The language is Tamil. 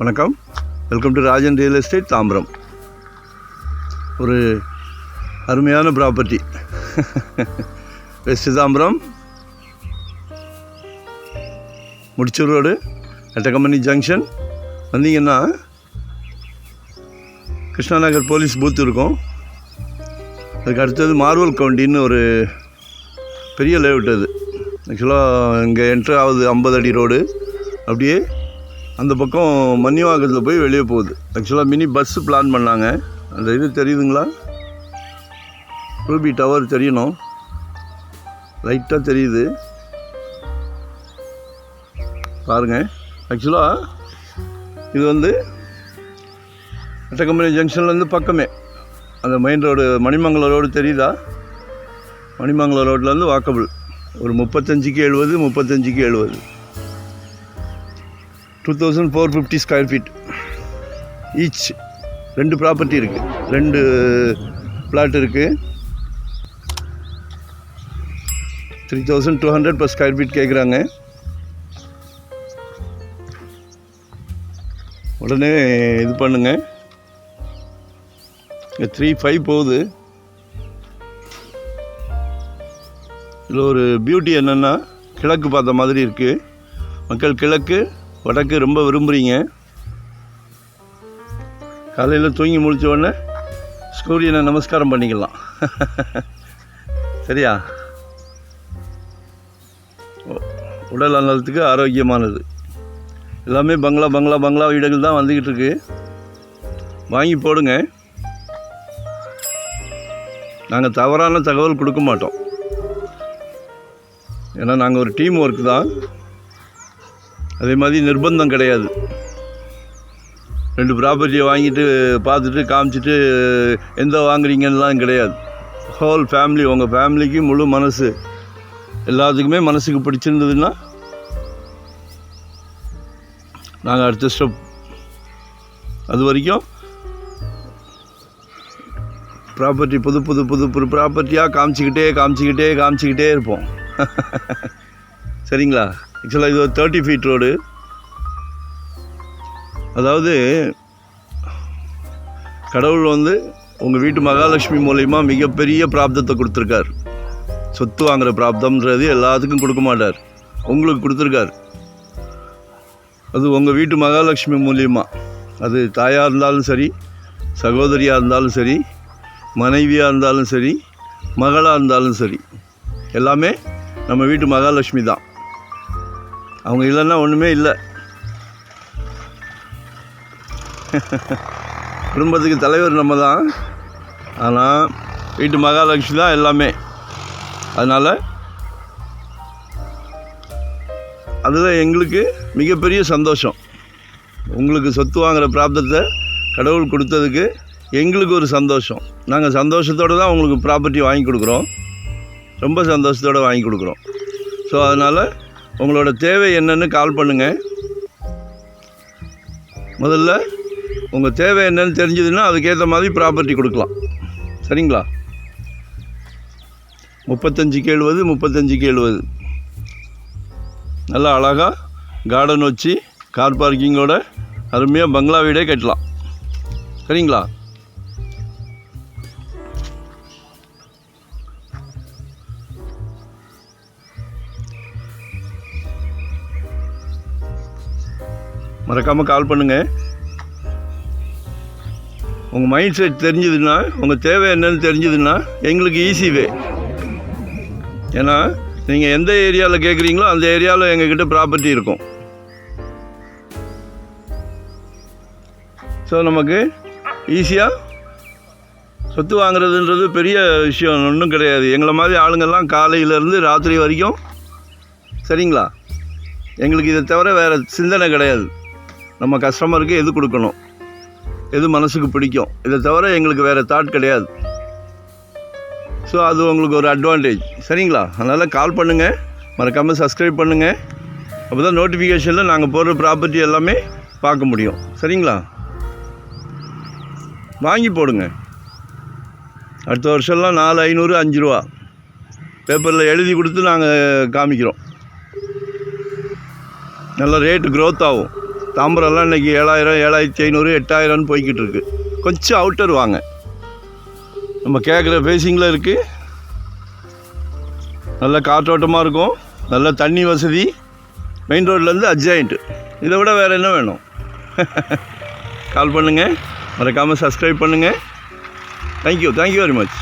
வணக்கம், welcome to Rajan real estate Tambaram. ஒரு அருமையான property west Tambaram Mudichur road எட்டக்கம்பனி ஜங்ஷன் வந்தீங்கன்னா கிருஷ்ணா நகர் போலீஸ் பூத் இருக்கும். அதுக்கு அடுத்தது மார்வல் கவுண்டின்னு ஒரு பெரிய லேஅவுட். அது ஆக்சுவலாக இங்கே என்ட்ரு ஆகுது 50 அடி ரோடு. அப்படியே அந்த பக்கம் மன்னிவாக்கத்தில் போய் வெளியே போகுது. ஆக்சுவலாக மினி பஸ்ஸு பிளான் பண்ணாங்க. அந்த இது தெரியுதுங்களா, ரூபி டவர் தெரியணும், லைட்டாக தெரியுது பாருங்கள். ஆக்சுவலாக இது வந்து எட்டக்கம்பனி ஜங்ஷன்லேருந்து பக்கமே அந்த மெயின் ரோடு மணிமங்கலம் ரோடு தெரியுதா, மணிமங்கலம் ரோட்லேருந்து வாக்கபிள் ஒரு 35க்கு 70, 35க்கு 70, 2450 ஸ்கொயர் ஃபீட் ஈச். 2 ப்ராப்பர்ட்டி இருக்குது, 2 பிளாட் இருக்குது. 3200 per ஸ்கொயர் ஃபீட் கேட்குறாங்க. உடனே இது பண்ணுங்க. 35 போகுது. இதில் ஒரு பியூட்டி என்னென்னா, கிழக்கு பார்த்த மாதிரி இருக்குது. மக்கள் கிழக்கு வடக்கு ரொம்ப விரும்புகிறீங்க. காலையில் தூங்கி முடித்த உடனே சூரியனை நமஸ்காரம் பண்ணிக்கலாம். சரியா? உடல் நலத்துக்கு ஆரோக்கியமானது. எல்லாமே பங்களா வீடுகள் தான் வந்துக்கிட்டு இருக்கு. வாங்கி போடுங்க. நாங்கள் தவறான தகவல் கொடுக்க மாட்டோம். ஏன்னா நாங்கள் ஒரு டீம் ஒர்க் தான். அதே மாதிரி நிர்பந்தம் கிடையாது. 2 ப்ராப்பர்ட்டியை வாங்கிட்டு பார்த்துட்டு காமிச்சிட்டு எந்த வாங்குறீங்கன்னெலாம் கிடையாது. ஹோல் ஃபேமிலி, உங்கள் ஃபேமிலிக்கு முழு மனசு, எல்லாத்துக்குமே மனசுக்கு பிடிச்சிருந்ததுன்னா நாங்கள் அடுத்த ஸ்டெப். அது வரைக்கும் ப்ராப்பர்ட்டி புது ப்ராப்பர்ட்டியாக காமிச்சிக்கிட்டே இருப்போம். சரிங்களா? ஆக்சுவலாக இது ஒரு 30 ஃபீட் ரோடு. அதாவது கடவுள் வந்து உங்கள் வீட்டு மகாலட்சுமி மூலயமா மிகப்பெரிய பிராப்தத்தை கொடுத்துருக்கார். சொத்து வாங்குகிற பிராப்தம்ன்றது எல்லாத்துக்கும் கொடுக்க மாட்டார், உங்களுக்கு கொடுத்துருக்கார். அது உங்கள் வீட்டு மகாலட்சுமி மூலியமா. அது தாயாக இருந்தாலும் சரி, சகோதரியாக இருந்தாலும் சரி, மனைவியாக இருந்தாலும் சரி, மகளாக இருந்தாலும் சரி, எல்லாமே நம்ம வீட்டு மகாலட்சுமி தான். அவங்க இல்லைன்னா ஒன்றுமே இல்லை. குடும்பத்துக்கு தலைவர் நம்ம தான், ஆனால் வீட்டு மகாலட்சுமி தான் எல்லாமே. அதனால் அதுதான் எங்களுக்கு மிகப்பெரிய சந்தோஷம். உங்களுக்கு சொத்து வாங்குகிற பிராப்தத்தை கடவுள் கொடுத்ததுக்கு எங்களுக்கு ஒரு சந்தோஷம். நாங்கள் சந்தோஷத்தோடு தான் உங்களுக்கு ப்ராப்பர்ட்டி வாங்கி கொடுக்குறோம். ரொம்ப சந்தோஷத்தோடு வாங்கி கொடுக்குறோம். ஸோ அதனால் உங்களோட தேவை என்னன்னு கால் பண்ணுங்கள். முதல்ல உங்கள் தேவை என்னன்னு தெரிஞ்சதுன்னா அதுக்கேற்ற மாதிரி ப்ராப்பர்ட்டி கொடுக்கலாம். சரிங்களா? 35க்கு 70, 35க்கு 70. நல்லா அழகாக கார்டன் வச்சு கார் பார்க்கிங்கோட அருமையாக பங்களா வீடே கட்டலாம். சரிங்களா? மறக்காமல் கால் பண்ணுங்கள். உங்கள் மைண்ட் செட் தெரிஞ்சதுன்னா, உங்கள் தேவை என்னன்னு தெரிஞ்சதுன்னா எங்களுக்கு ஈஸி வே. ஏன்னா நீங்கள் எந்த ஏரியாவில் கேட்குறீங்களோ அந்த ஏரியாவில் எங்ககிட்ட ப்ராப்பர்ட்டி இருக்கும். ஸோ நமக்கு ஈஸியாக சொத்து வாங்குறதுன்றது பெரிய விஷயம் ஒன்றும் கிடையாது. எங்களை மாதிரி ஆளுங்கள்லாம் காலையிலேருந்து ராத்திரி வரைக்கும், சரிங்களா, எங்களுக்கு இதை தவிர வேறு சிந்தனை கிடையாது. நம்ம கஸ்டமருக்கு எது கொடுக்கணும், எது மனசுக்கு பிடிக்கும், இதை தவிர எங்களுக்கு வேறு தாட் கிடையாது. ஸோ அது உங்களுக்கு ஒரு அட்வான்டேஜ். சரிங்களா? அதனால் கால் பண்ணுங்கள், மறக்காமல் சப்ஸ்கிரைப் பண்ணுங்கள். அப்போ தான் நோட்டிஃபிகேஷனில் நாங்கள் போடுற ப்ராப்பர்ட்டி எல்லாமே பார்க்க முடியும். சரிங்களா? வாங்கி போடுங்க. அடுத்த வருஷம்லாம் 4,500, 5 ரூபா பேப்பரில் எழுதி கொடுத்து நாங்கள் காமிக்கிறோம். நல்ல ரேட்டு க்ரோத் ஆகும். தாம்பரம்லாம் இன்றைக்கி 7000, 7500, 8000 போய்கிட்டு இருக்கு. கொஞ்சம் அவுட்டர் வாங்க, நம்ம கேட்குற ஃபேஸிங்கில் இருக்குது. நல்ல காற்றோட்டமாக இருக்கும், நல்ல தண்ணி வசதி, மெயின் ரோட்லேருந்து அட்ஜாயிண்ட்டு. இதை விட வேறு என்ன வேணும்? கால் பண்ணுங்கள், மறக்காமல் சப்ஸ்கிரைப் பண்ணுங்கள். Thank you very much.